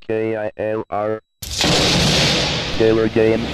KILR. KILR Games.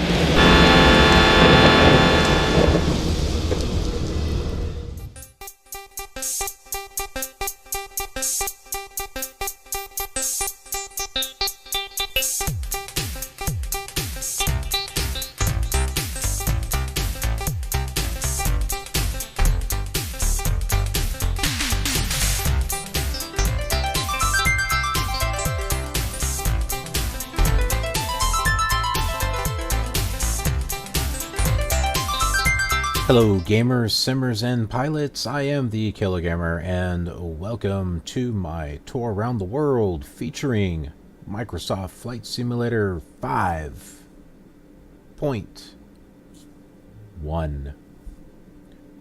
Hello gamers, simmers, and pilots. I am the KLJF Gamer, and welcome to my tour around the world featuring Microsoft Flight Simulator 5.1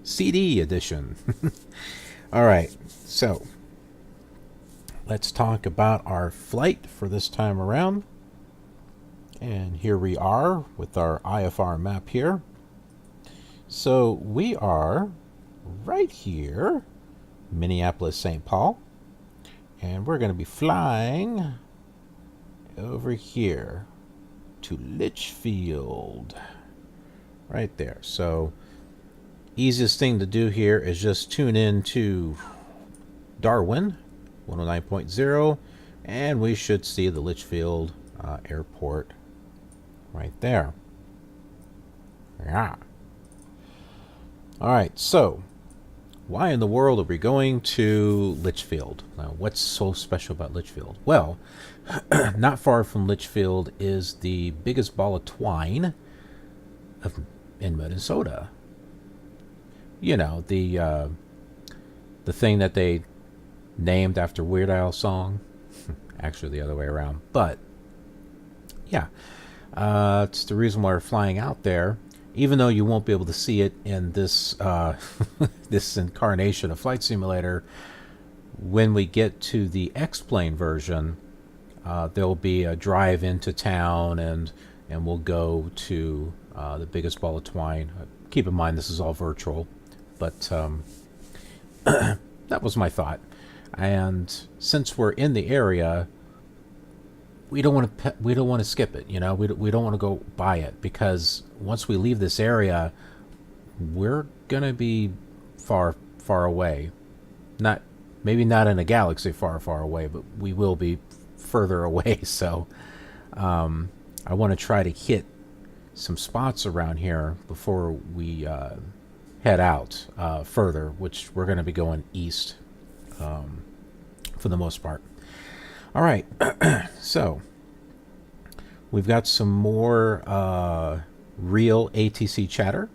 CD edition. Alright, so let's talk about our flight for this time around. And here we are with our IFR map here. So we are right here, Minneapolis-St. Paul, and we're going to be flying over here to Litchfield, right there. So easiest thing to do here is just tune in to Darwin 109.0, and we should see the Litchfield airport right there. Yeah. Alright, so why in the world are we going to Litchfield? Now, what's so special about Litchfield? Well, not far from Litchfield is the Biggest Ball of Twine in Minnesota. You know, the thing that they named after Weird Al song. Actually, the other way around. But, yeah, it's the reason why we're flying out there. Even though you won't be able to see it in this this incarnation of Flight Simulator, when we get to the X-Plane version, there'll be a drive into town, and we'll go to the Biggest Ball of Twine. Keep in mind this is all virtual, but that was my thought. And since we're in the area, we don't want to skip it, you know. We don't want to go by it, because once we leave this area, we're gonna be far away. Maybe not in a galaxy far away, but we will be further away. So I want to try to hit some spots around here before we head out further, which we're going to be going east for the most part. All right, so we've got some more RealATC chatter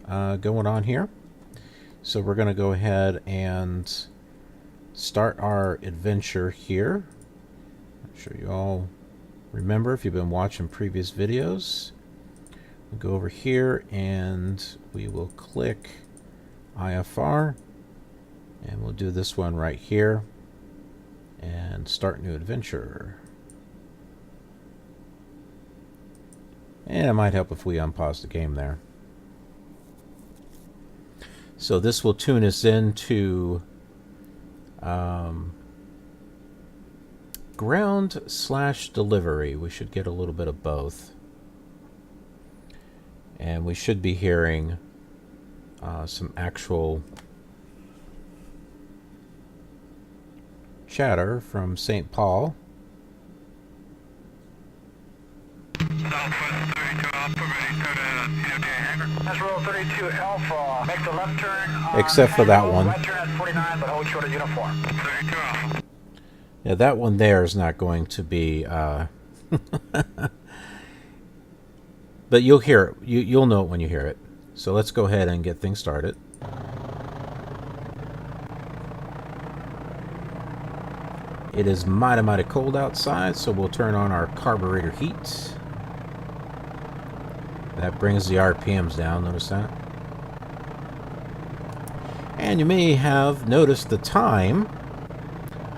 going on here. So we're going to go ahead and start our adventure here. I'm sure you all remember if you've been watching previous videos. We'll go over here and we will click IFR, and we'll do this one right here. And start new adventure. And it might help if we unpause the game there. So this will tune us into ground/delivery. We should get a little bit of both. And we should be hearing some actual chatter from St. Paul. Southwest 32 Alpha, ready to go to hangar. That's roll 32 Alpha. Make the left turn. Except for that one. Right turn at 49, but hold short of uniform. 32 Alpha. Yeah, that one there is not going to be. But you'll hear it. You'll know it when you hear it. So let's go ahead and get things started. It is mighty cold outside, so we'll turn on our carburetor heat. That brings the RPMs down, notice that? And you may have noticed the time.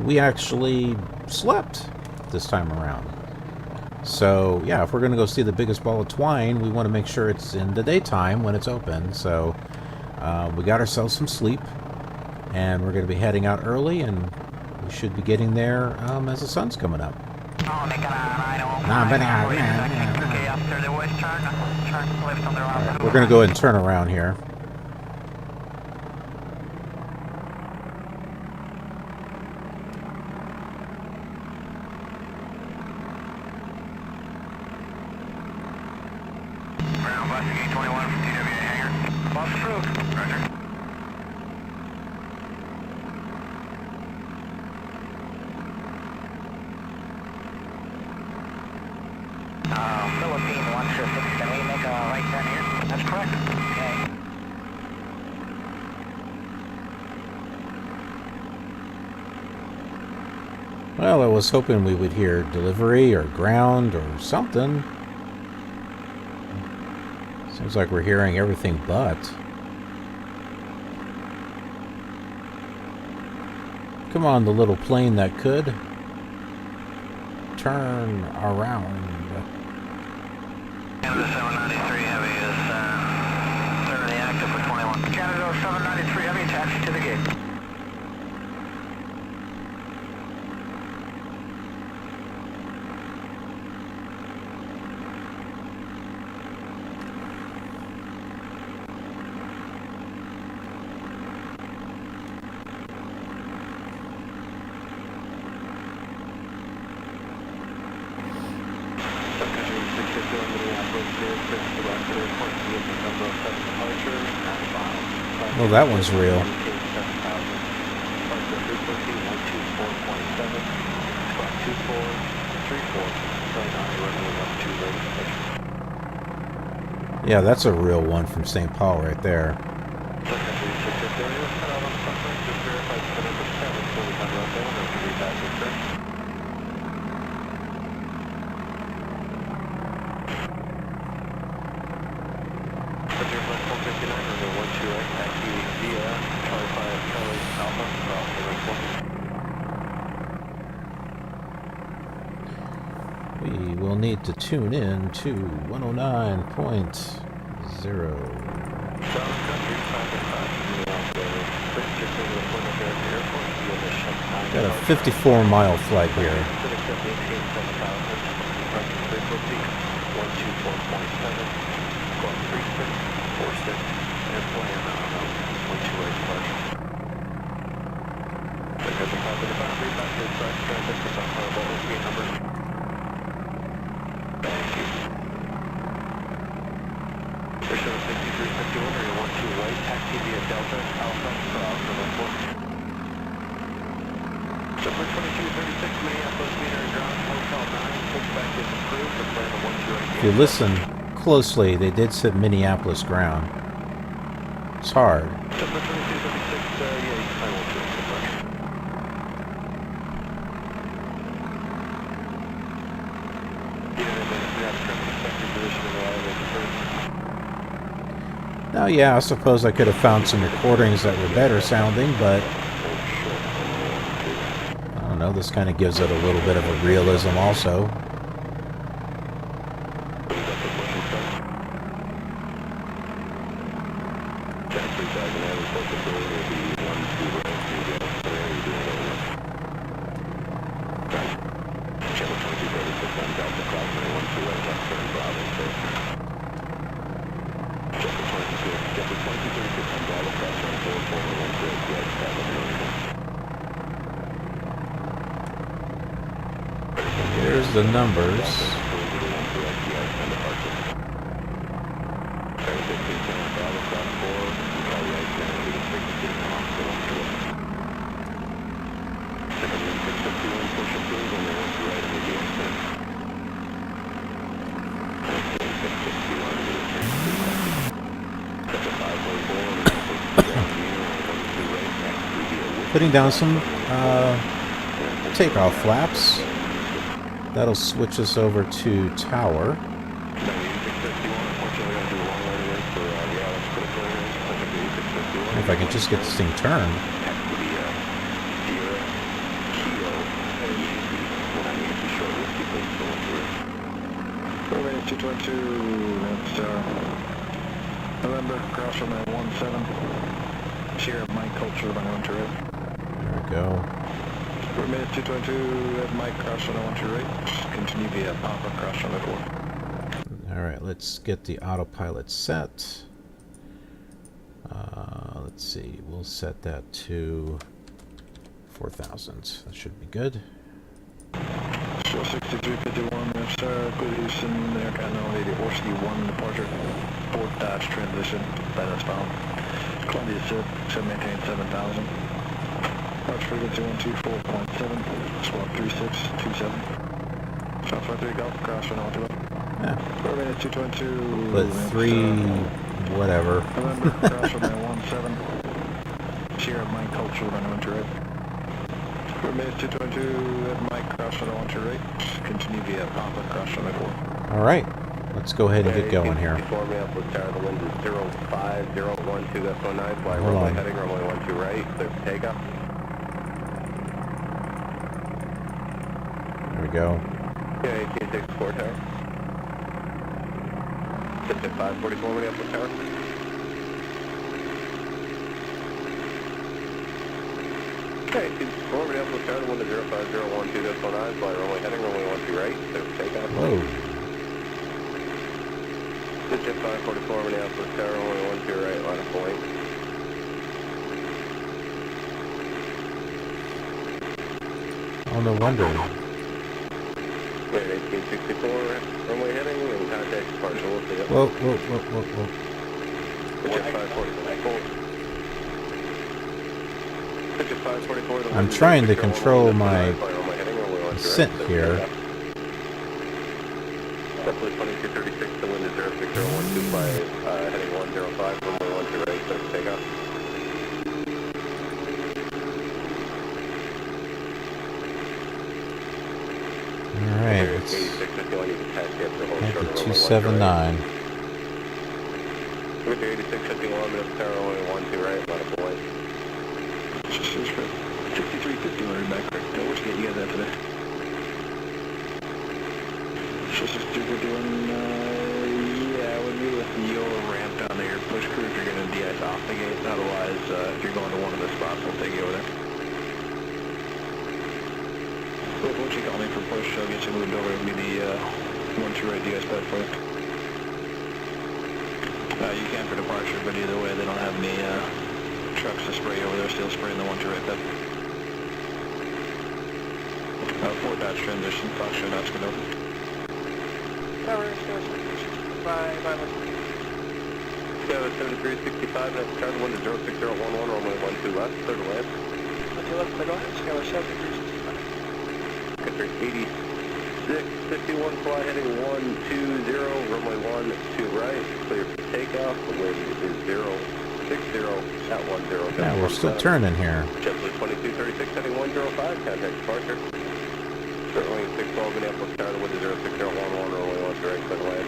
We actually slept this time around. So, yeah, if we're going to go see the Biggest Ball of Twine, we want to make sure it's in the daytime when it's open. So, we got ourselves some sleep, and we're going to be heading out early, and we should be getting there as the sun's coming up. Alright, we're going to go ahead and turn around here. Philippine 126, can we make a right turn here? That's correct. Okay. Well, I was hoping we would hear delivery or ground or something. Seems like we're hearing everything but. Come on, the little plane that could. Turn around. Canada 793 Heavy is thoroughly active for 21. Canada 793 Heavy, taxi to the gate. Oh, that one's real. Yeah, that's a real one from St. Paul right there. We will need to tune in to 109.0. Got a 54-mile flight here. If you listen closely, they did say Minneapolis ground. It's hard. Now, yeah, I suppose I could have found some recordings that were better sounding, but I don't know, this kind of gives it a little bit of a realism also. Here's the numbers. Putting down some takeoff flaps. That'll switch us over to tower. If I can just get this thing turned. Runway 222, that's November, cross from 17. Sierra Mike Culture by 1 turret. There we go. 4 minutes 222 at Mike, cross on 12 right. Continue via Papa, cross on 4. Alright, let's get the autopilot set. Let's see, we'll set that to 4,000. That should be good. Show 6351, sir, good Houston, Air Canada 80, OC1 departure, port dash transition, status found. Columbia should maintain 7,000. March frequency 124.7, squawk 3627. Southwest 3 Golf, cross on 12 right. Yeah. 4 minutes 222. But 3, whatever. November, cross on 17. Sierra Mike, cultural on 12 right. 4 minutes 222 at Mike, cross on 12 right. Continue via Papa, cross on 4. Alright, let's go ahead and get going here. Before Minneapolis, the wind is 05012, that's 09, fly Hold runway on. heading, runway 12 right, clear for takeoff. There we go. Yeah, 1864 tower. Sit at 544 Minneapolis tower. Okay, 1864 Minneapolis tower, the wind is 05012, that's 09, fly runway heading, runway 12 right, clear for takeoff. Whoa. Sit at 544 Minneapolis tower, runway 12 right, line of point. Oh, no wonder. Wait, 1864, runway heading, and contact departure, we'll see it. Whoa, whoa, whoa, whoa, whoa. Pitch at 544. Pitch at 544. I'm trying to control my descent here. Roughly 2236, the wind is 06012, heading 105, runway 12 right, so takeoff. Alright, let's 8651, you can taxi up the whole head short to runway 279. With your 8651, minutes tower, runway 12 right, line of point. 6351, back correct. Where'd you get you guys at today? Show 6351, yeah, when you with your ramp down there, push crew if you're going to de-ice off the gate. Otherwise, if you're going to one of the spots, we'll take you over there. Wait, won't you call me for push? I'll get you moved over. It'll be the 1-2 right de-ice pad for you. You can for departure, but either way, they don't have any trucks to spray over there. Still spraying the 1-2 right pad. Fort Dodge transition, Foxtrot, Oscar Nova. Tower, bye, bye. Scout 7365, that's tower, the wind is 06011, runway 12 left, clear to land. 12 left, clear to land, Scout 7365. Country 8651, fly heading 120, runway 12 right, clear for takeoff. The wind is 060 at 10. Yeah, we're still turning here. JetBlue 2236, heading 105, contact departure. Short wing 612, Minneapolis tower, the wind is 06011, runway 12 right, clear to land.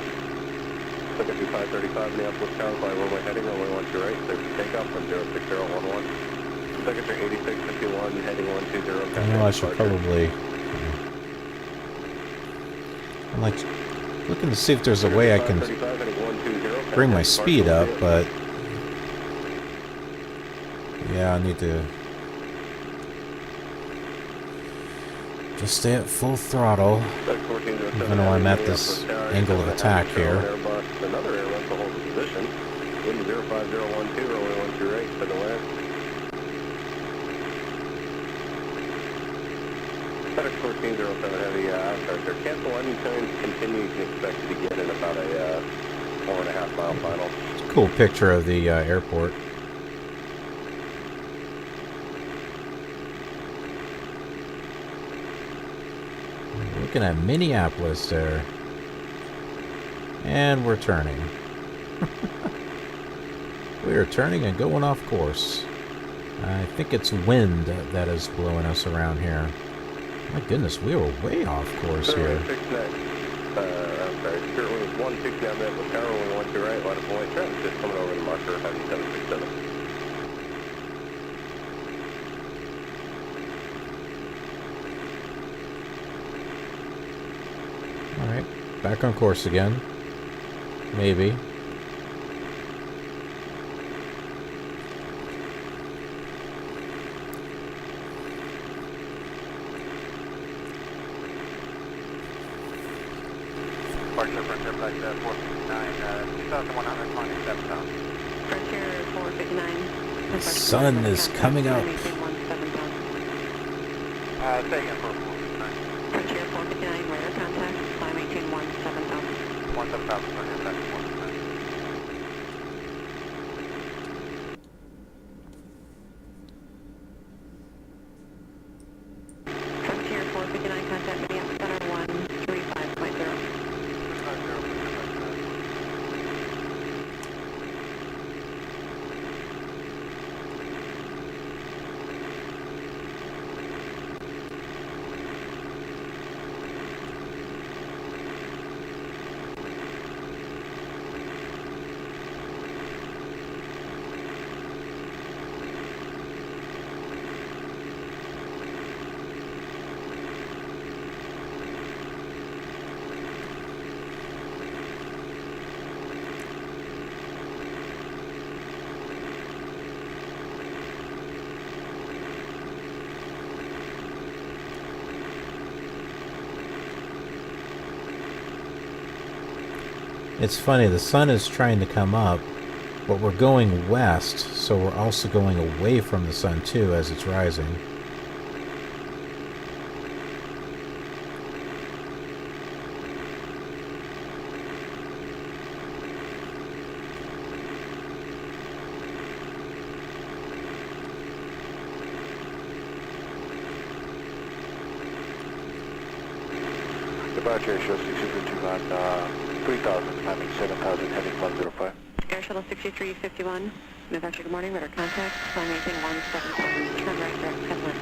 Looking through 535, Minneapolis tower, fly runway heading, runway 12 right, clear for takeoff from 06011. Secretary 8651, heading 120. I know I should probably... I'm like looking to see if there's a way I can bring my speed up, but yeah, I need to just stay at full throttle, even though I'm at this angle of attack here. Another air rental holds position. Wind 05012, runway 12 right, for the land. FedEx 1407 Heavy, sorry sir, cancel landing time, continue, you can expect to begin in about a 4.5 mile final. It's a cool picture of the airport. Looking at Minneapolis there. And we're turning. We are turning and going off course. I think it's wind that is blowing us around here. My goodness, we were way off course here. I'm sorry, Spirit Wing 169 Minneapolis tower, only 12 right, line of point, traffic just coming over the marker, heavy 767. Alright, back on course again. Maybe. departure Frontier Flight 459, 2,100 calling accept now. Frontier 459. Sun is coming up. Maintain 17,000. Say again for 459. Frontier 459, radar contact, climb maintain 17,000. 17,000, Frontier Flight 459. Frontier 459, contact Minneapolis Center 135.0. It's funny, the sun is trying to come up, but we're going west, so we're also going away from the sun too as it's rising. Departure show 6221, 3,000, climbing 7,000, heading 105. Air Shuttle 6351, departure, good morning, radar contact, climb maintain 17,000. Turn right, direct headland.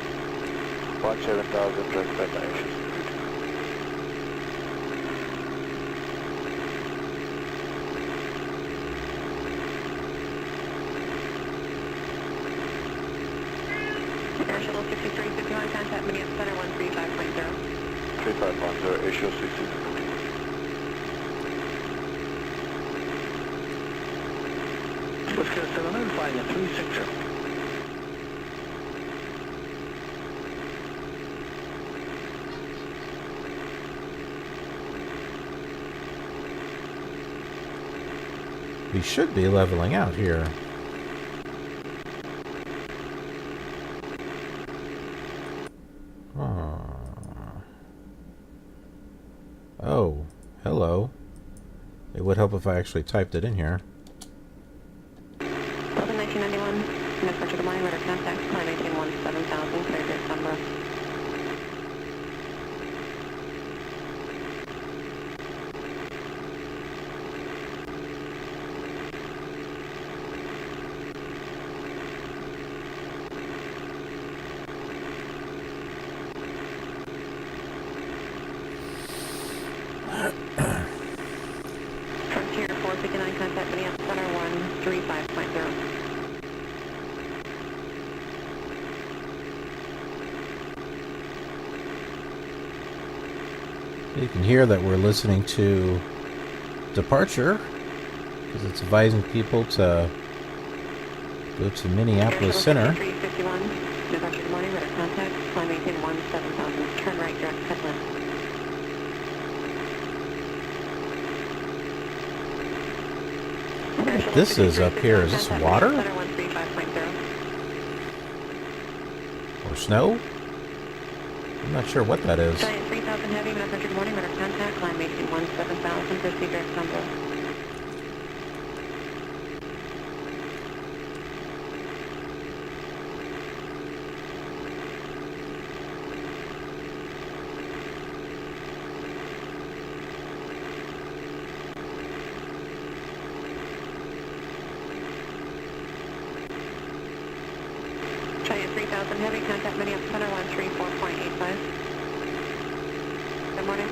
17,000, direct flight by Air Shuttle 6222. Air Shuttle 6351, contact Minneapolis Center 135.0. 3510, Air Shuttle 6222. Whiskey 79, flying at 360. We should be leveling out here. Oh, hello. It would help if I actually typed it in here. 1991, departure, good morning, radar contact, climb maintain 17,000, clear your Sunbro. Frontier 459, contact Minneapolis Center 135.0. You can hear that we're listening to departure because it's advising people to go to Minneapolis Center. 351, departure, good morning, radar contact, climb maintain 17,000, turn right, direct headland. This is up here. Is this water? Center 135.0. Or snow? I'm not sure what that is. Giant 3000 heavy, departure, good morning, radar contact, climb maintain 17,000, proceed direct Sunbro. Giant 3000 heavy, contact Minneapolis Center 134.85. Good morning.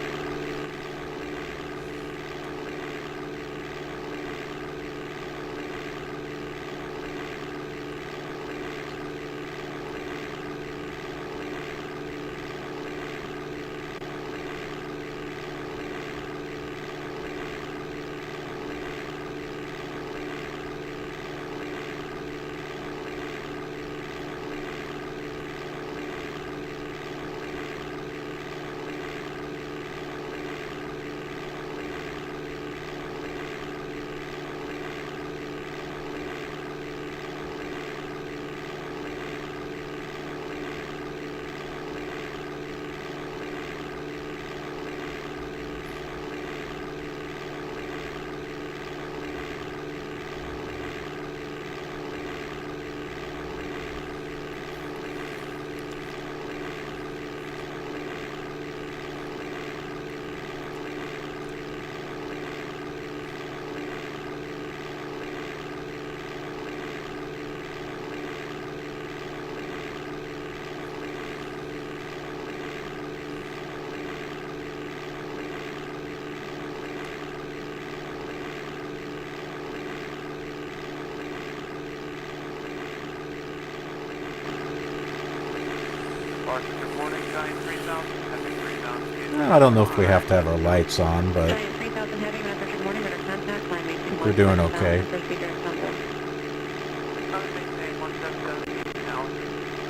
departure. Good morning, Giant 3000, heavy 3000. I don't know if we have to have our lights on, but Giant 3000 heavy, message good morning, radar contact, climb maintain we're doing okay. Proceed direct Sunville. Maintain 177 now.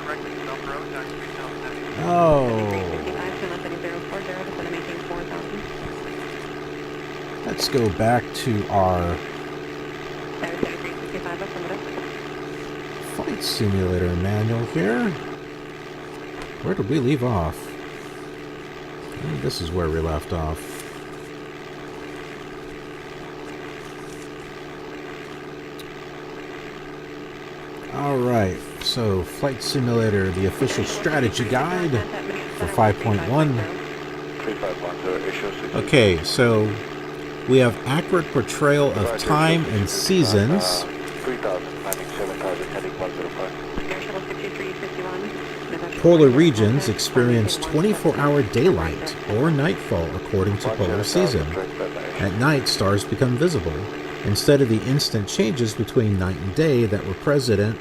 Directed South Road, Giant 3000 heavy. Oh, 365, turn left heading 040, descend to maintain 4000. let's go back to our 365, affirmative. flight simulator manual here. Where did we leave off? I think this is where we left off. Alright, so Flight Simulator, the official strategy guide for 5.1. 3510, issue 60. Okay, so we have accurate portrayal of time and seasons. 3000, landing 7 cars, heading 105. Air Shuttle 6351. Polar regions experience 24-hour daylight or nightfall according to polar season. At night, stars become visible. Instead of the instant changes between night and day that were present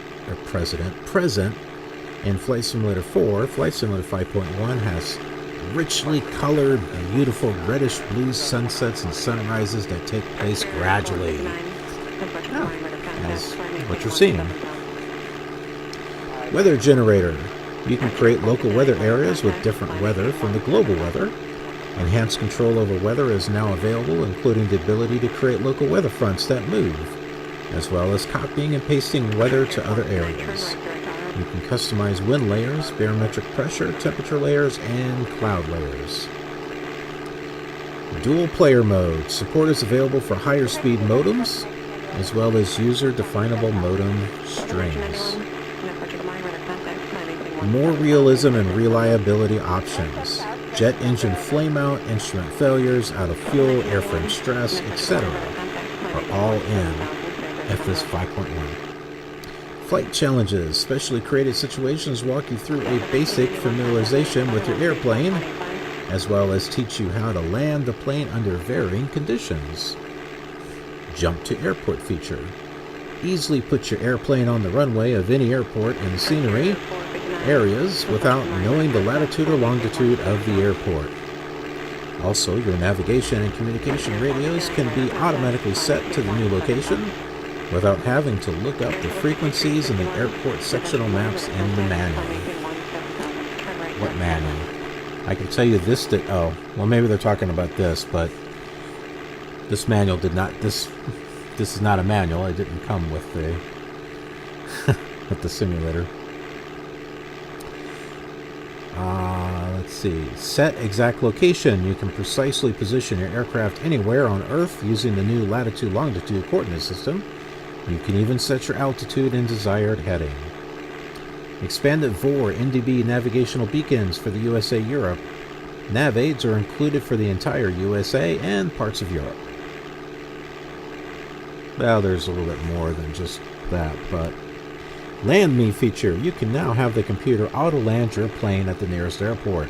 in Flight Simulator 4, Flight Simulator 5.1 has richly colored, beautiful reddish-blue sunsets and sunrises that take place gradually. As what you're seeing. Weather generator. You can create local weather areas with different weather from the global weather. Enhanced control over weather is now available, including the ability to create local weather fronts that move, as well as copying and pasting weather to other areas. You can customize wind layers, barometric pressure, temperature layers, and cloud layers. Dual player mode. Support is available for higher speed modems, as well as user-definable modem strings. More realism and reliability options. Jet engine flameout, instrument failures, out of fuel, airframe stress, etc. are all in FS5.1. Flight challenges. Specially created situations walk you through a basic familiarization with your airplane, as well as teach you how to land the plane under varying conditions. Jump to airport feature. Easily put your airplane on the runway of any airport in the scenery areas without knowing the latitude or longitude of the airport. Also, your navigation and communication radios can be automatically set to the new location without having to look up the frequencies in the airport sectional maps in the manual. What manual? I can tell you this did, oh, well maybe they're talking about this, but this manual did not, this is not a manual. It didn't come with the with the simulator. Let's see. Set exact location. You can precisely position your aircraft anywhere on Earth using the new latitude-longitude coordinate system. You can even set your altitude and desired heading. Expanded VOR NDB navigational beacons for the USA Europe. Nav aids are included for the entire USA and parts of Europe. Well, there's a little bit more than just that, but Land Me feature. You can now have the computer auto-land your plane at the nearest airport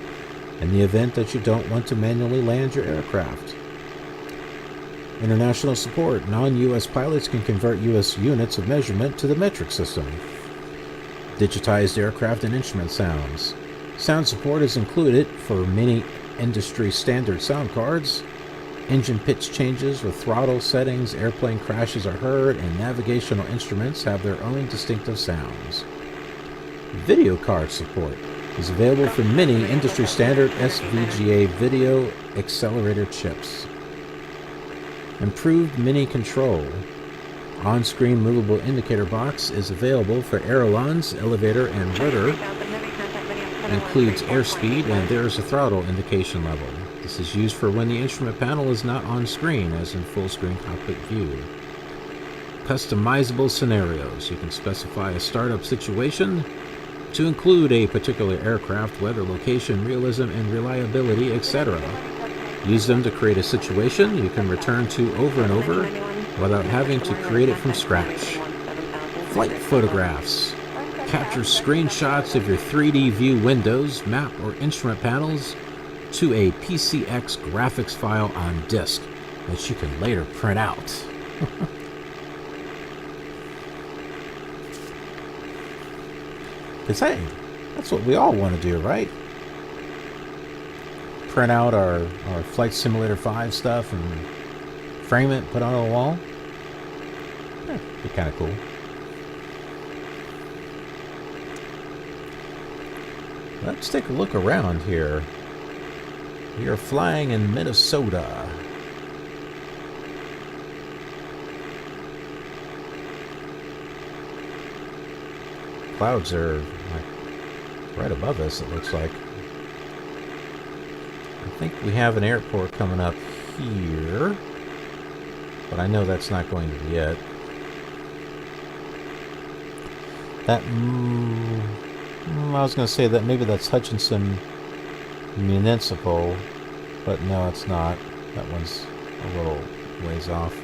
in the event that you don't want to manually land your aircraft. International support. Non-U.S. pilots can convert U.S. units of measurement to the metric system. Digitized aircraft and instrument sounds. Sound support is included for many industry standard sound cards. Engine pitch changes with throttle settings, airplane crashes are heard, and navigational instruments have their own distinctive sounds. Video card support is available for many industry standard SVGA video accelerator chips. Improved Mini control. On-screen movable indicator box is available for ailerons, elevator, and rudder. Includes airspeed, and there is a throttle indication level. This is used for when the instrument panel is not on screen, as in full screen cockpit view. Customizable scenarios. You can specify a startup situation to include a particular aircraft, weather, location, realism, and reliability, etc. Use them to create a situation you can return to over and over without having to create it from scratch. Flight photographs. Capture screenshots of your 3D view windows, map, or instrument panels to a PCX graphics file on disk that you can later print out. Because hey, That's what we all want to do, right? Print out our Flight Simulator 5 stuff and frame it, put it on the wall. Yeah, be kind of cool. Let's take a look around here. We are flying in Minnesota. Clouds are like right above us, it looks like. I think we have an airport coming up here, but I know that's not going to be it. That, I was going to say that maybe that's Hutchinson Municipal, but no, it's not. That one's a little ways off.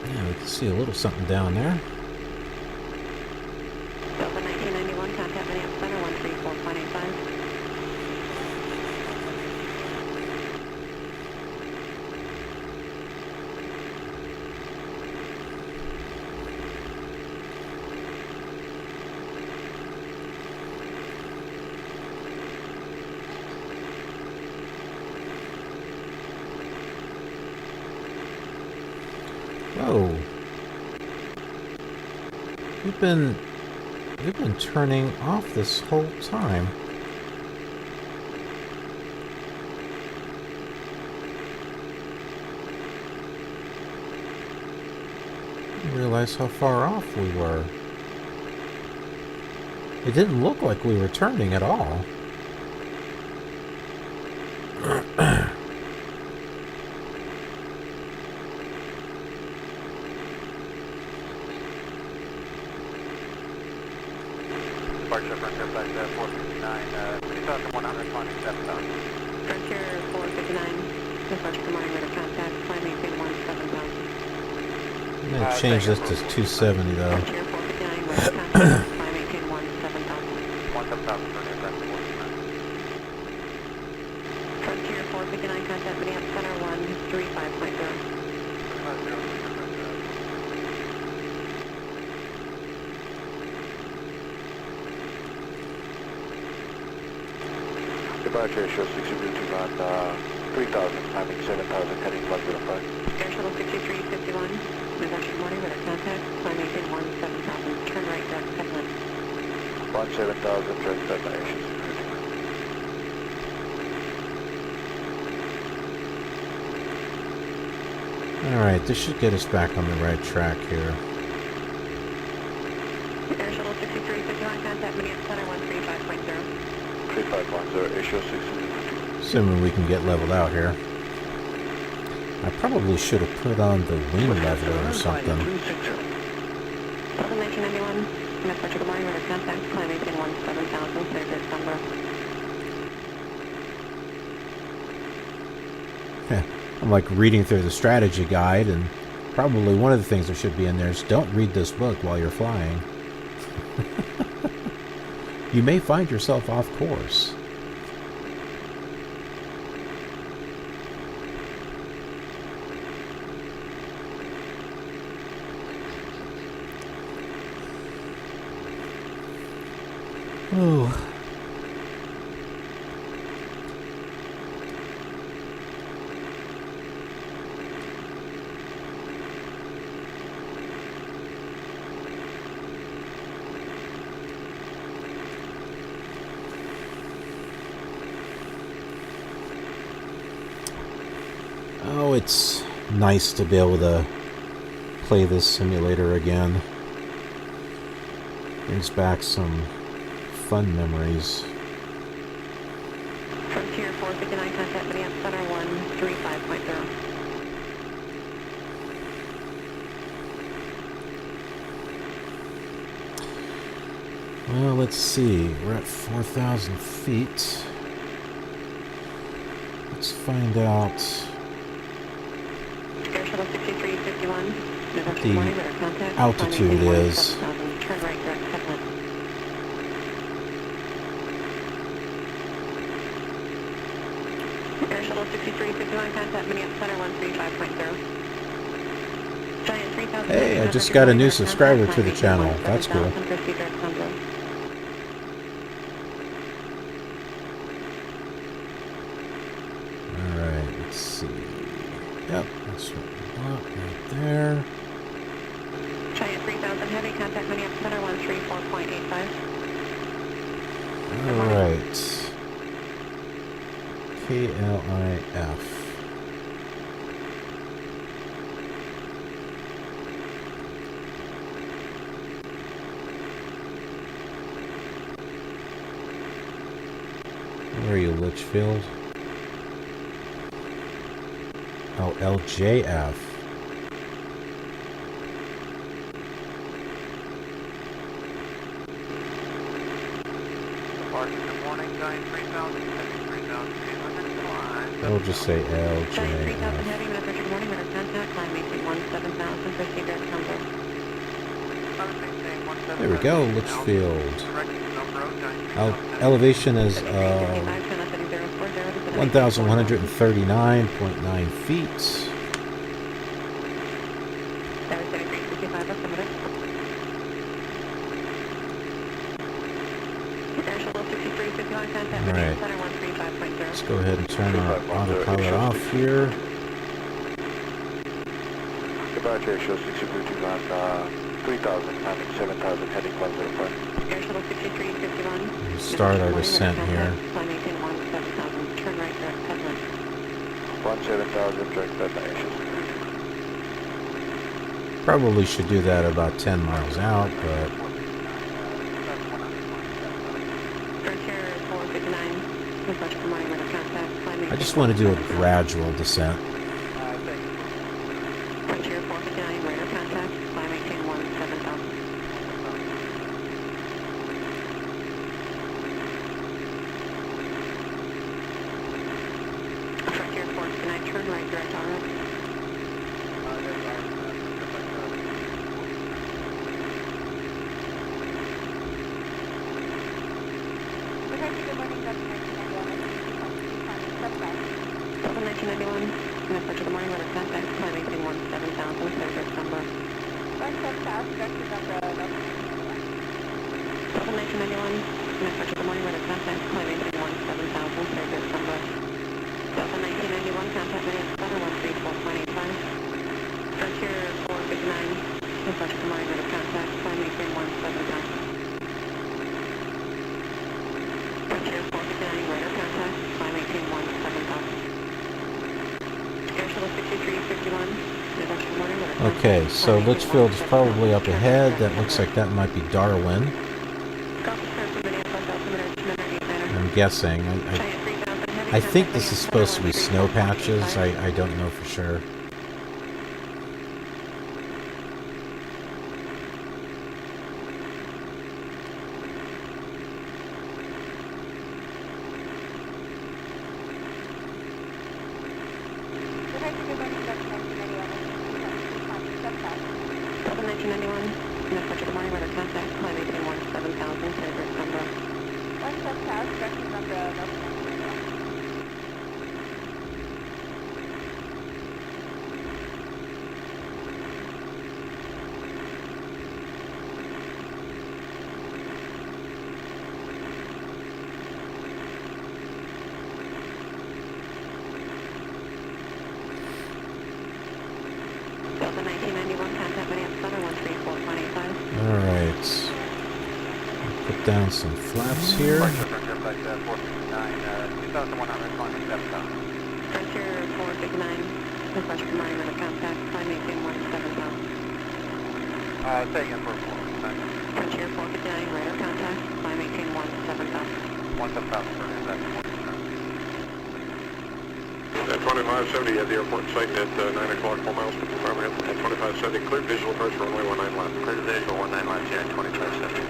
Yeah, we can see a little something down there. Delta 1991, contact Minneapolis Center 134.85. Whoa. We've been turning off this whole time. I didn't realize how far off we were. It didn't look like we were turning at all. Departure Frontier Flight 459, 2,120, 7,000. Frontier 459, departure good morning, radar contact, climb maintain 17,000. I'm going to change this to 270 though. Frontier 459, radar contact, climb maintain 17,000. 17,000 for near flight 459. Frontier 459, contact Minneapolis Center 135.0. Departure shows 60 on 3,000, timing 7,000, heading 105. Air Shuttle 6351, departure good morning, radar contact, climb maintain 17,000, turn right, direct headland. 17,000, direct destination. Alright, this should get us back on the right track here. Air Shuttle 6351, contact Minneapolis Center 135.0. 3510, Air Show 60. Assuming we can get leveled out here. I probably should have put on the wing leveler or something. Delta 1991, departure good morning, radar contact, climb maintain 17,000, clear to December. I'm like reading through the strategy guide, and probably one of the things that should be in there is don't read this book while you're flying. You may find yourself off course. Ooh. Oh, it's nice to be able to play this simulator again. Brings back some fun memories. Frontier 459, contact Minneapolis Center 135.0. Well, let's see. We're at 4,000 feet. Let's find out Air Shuttle 6351. what the altitude is. Turn right direct headland. Air Shuttle 6351, contact Minneapolis Center 135.0. Giant 3000. Hey, I just got a new subscriber to the channel. That's cool. Alright, let's see. Yep, that's what we want right there. Giant 3000 heavy, contact Minneapolis Center 134.85. Alright. KLIF. Where are you, Litchfield? Oh, LJF. Good morning, Giant 3000, heavy 3,800, We'll just say Giant 3000 LJF. heavy, Minnesota, good morning, radar contact, climb maintain 17,000, proceed direct number. There we go, Litchfield. Elevation is 1,139.9 feet. Alright, let's go ahead and turn our autopilot off here. Departure show 6321 on 3,000, climbing 7,000, heading 105. Air Shuttle 6351. Start our descent here. Climb maintain 17,000, turn right direct headland. 17,000, direct destination. Probably should do that about 10 miles out, but Frontier 459, dispatch for morning radar contact, climb maintain I just want to do a gradual descent. Frontier 459, radar contact, climb maintain 17,000. Frontier 459, turn right direct RF. Delta 1991, dispatch for the morning radar contact, climb maintain 17,000, clear direct number. Delta 1991, dispatch for the morning radar contact, climb maintain 17,000, clear direct number. Delta 1991, contact Minneapolis Center 134.85. Frontier 459, dispatch for the morning radar contact, climb maintain 17,000. Frontier 459, radar contact, climb maintain 17,000. Air Shuttle 6351, dispatch for the morning radar contact. Okay, so Litchfield is probably up ahead. That looks like that might be Darwin. I'm guessing. I think this is supposed to be snow patches. I don't know for sure. Delta 1991, dispatch for the morning radar contact, climb maintain 17,000, clear direct number. Delta 1991, contact Minneapolis Center 134.85. Alright. Put down some flaps here. Frontier 459, 2,100, climbing 7,000. Frontier 459, dispatch for morning radar contact, climb maintain 17,000. Say again for 459. Frontier 459, radar contact, climb maintain 17,000. 1,700 for impact. 2570 at the airport site at 9 o'clock, 4 miles from the farmhead. At 2570, clear visual approach for runway 19 left. Clear visual 19 left, yeah, 2570.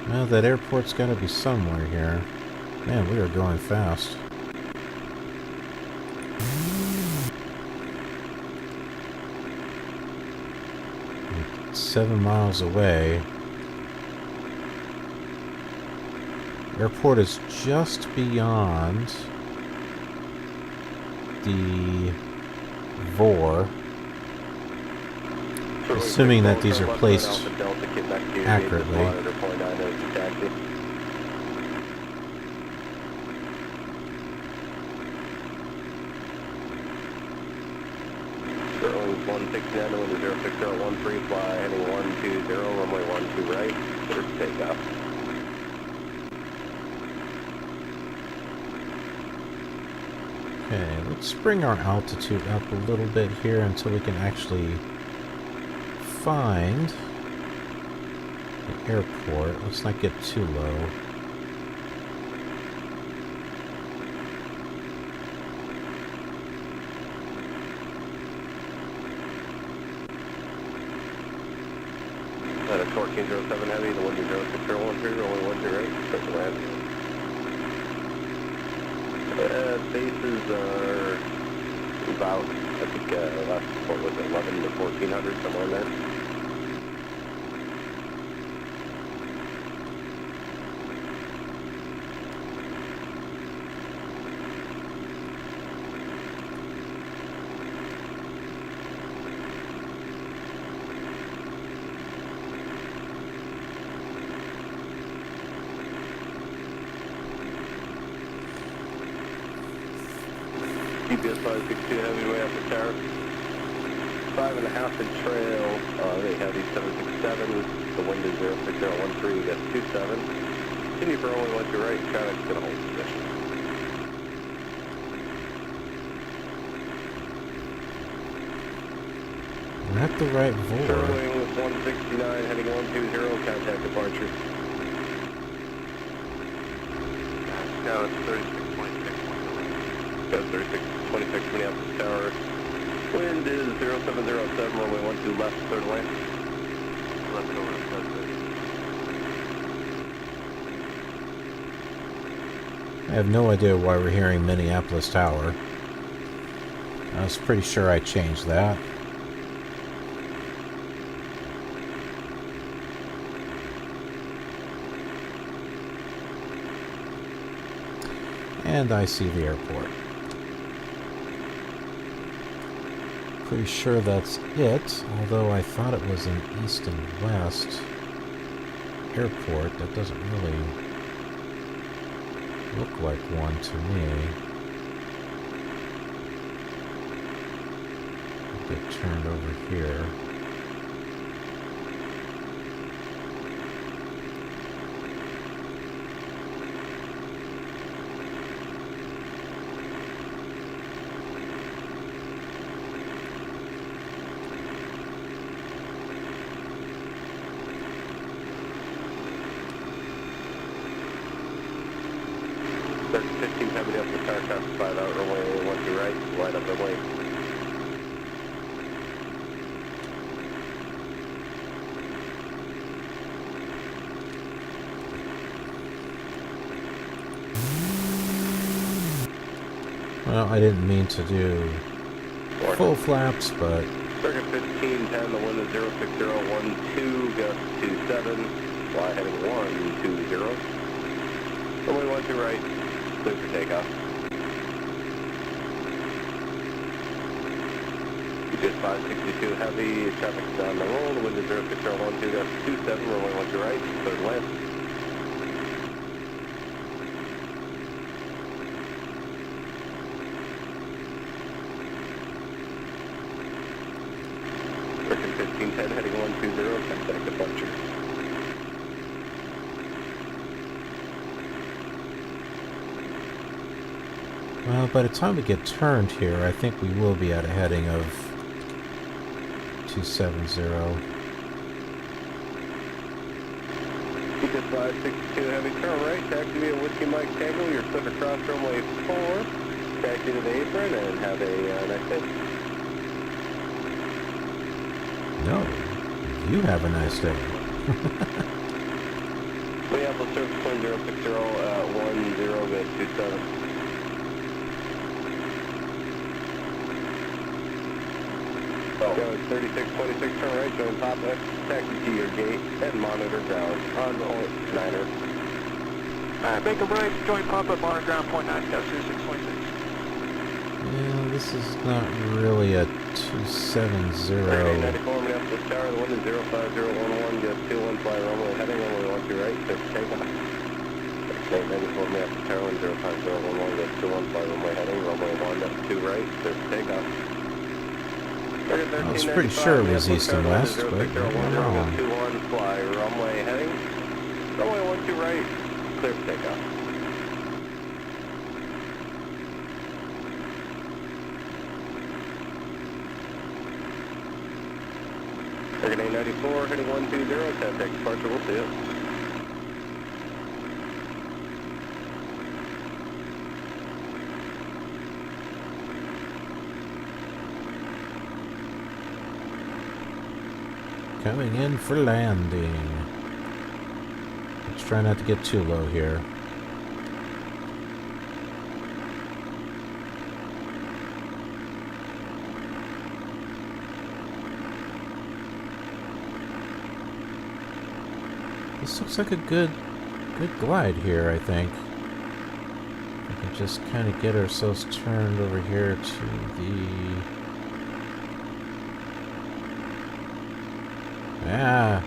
Well, that airport's got to be somewhere here. Man, we are going fast. We're 7 miles away. Airport is just beyond the VOR. Assuming that these are placed accurately. Sterling 169 to window 06013, fly heading 120, runway 12 right, clear for takeoff. Okay, let's bring our altitude up a little bit here until we can actually find the airport. Let's not get too low. At a 1407 heavy, the window 06013, only 10 right, start to land. Bases are about, I think last report was 11 to 1400, somewhere in there. GPS 562 heavy way up the tower. 5.5 inch trail, they heavy 767, the wind is 06013, you got 27. Continue for only left to right, traffic's gonna hold position. We're at the right VOR. Sterling with 169, heading 120, contact departure. No, it's 36.6. Got 3626 Minneapolis Tower. Wind is 0707, runway 12 left, third lane. Left over, I have no idea why we're hearing Minneapolis Tower. I was pretty sure I changed that. And I see the airport. Pretty sure that's it, although I thought it was an east and west airport. That doesn't really look like one to me. I'll get turned over here. There's 15 coming up the car, cross 5 out, runway 12 right, line up the lane. Well, I didn't mean to do full flaps, but... Circuit 1510, the wind is 06012, gust 27, fly heading 120. Runway 12 right, clear for takeoff. Just 562 heavy, traffic's on the roll, the wind is 06012, gust 27, runway 12 right, third land. Circuit 1510, heading 120, contact departure. Well, by the time we get turned here, I think we will be at a heading of 270. Keep it 562 heavy, turn right, taxi via Whiskey Mike Tango, you're stuck across runway 4, taxi to the apron, and have a nice day. No, you have a nice day. Minneapolis surface wind 060 at 10 bit 27. Go 3626, turn right, join top X, taxi to your gate, and monitor ground on 9er. Alright, make a right, join pop-up, monitor ground, point 9, got 2626. Yeah, this is not really a 270. 94 Minneapolis Tower, the wind is 05011, get 21 fly runway heading, runway 12 right, to takeoff. 94 Minneapolis Tower, wind 05011, get 21 fly runway heading, runway 12 right, to takeoff. I was pretty sure it was east and west, but maybe I'm wrong. 21 fly runway heading, runway 12 right, clear for takeoff. Target 94, heading 120, contact departure, we'll see it. Coming in for landing. Let's try not to get too low here. This looks like a good glide here, I think. We can just kind of get ourselves turned over here to the... Yeah.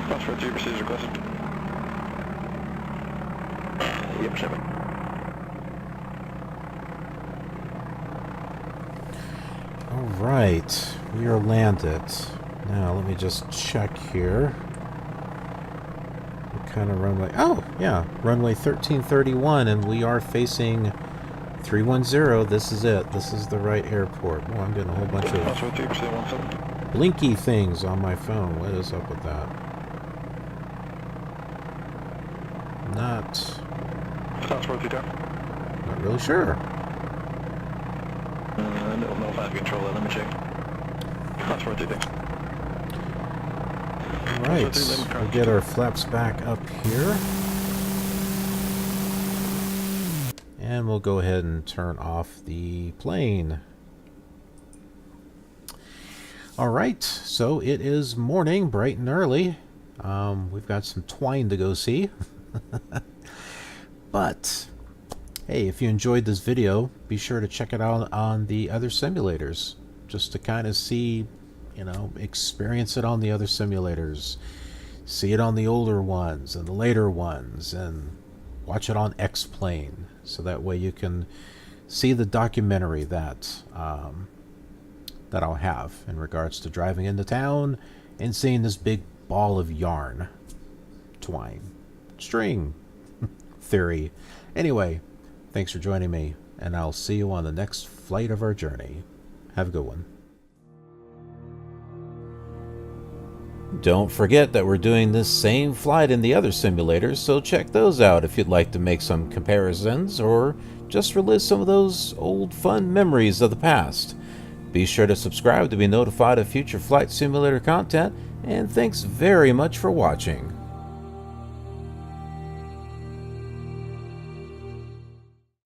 Foxtrot 3 proceeds requested. Yep, 7. Alright, we are landed. Now let me just check here. What kind of runway? Oh, yeah, runway 1331, and we are facing 310. This is it. This is the right airport. Oh, I'm getting a whole bunch of Foxtrot 3 proceed 17. blinky things on my phone. What is up with that? Not Foxtrot 3 down. not really sure. No 5 control, let me check. Foxtrot 3 thanks. Alright, we'll get our flaps back up here. And we'll go ahead and turn off the plane. Alright, so it is morning, bright and early. We've got some twine to go see. But, hey, if you enjoyed this video, be sure to check it out on the other simulators. Just to kind of see, you know, experience it on the other simulators. See it on the older ones and the later ones, and watch it on X-Plane. So that way you can see the documentary that that I'll have in regards to driving into town and seeing this big ball of yarn, twine, string, theory. Anyway, thanks for joining me, and I'll see you on the next flight of our journey. Have a good one. Don't forget that we're doing this same flight in the other simulators, so check those out if you'd like to make some comparisons or just relive some of those old fun memories of the past. Be sure to subscribe to be notified of future flight simulator content, and thanks very much for watching.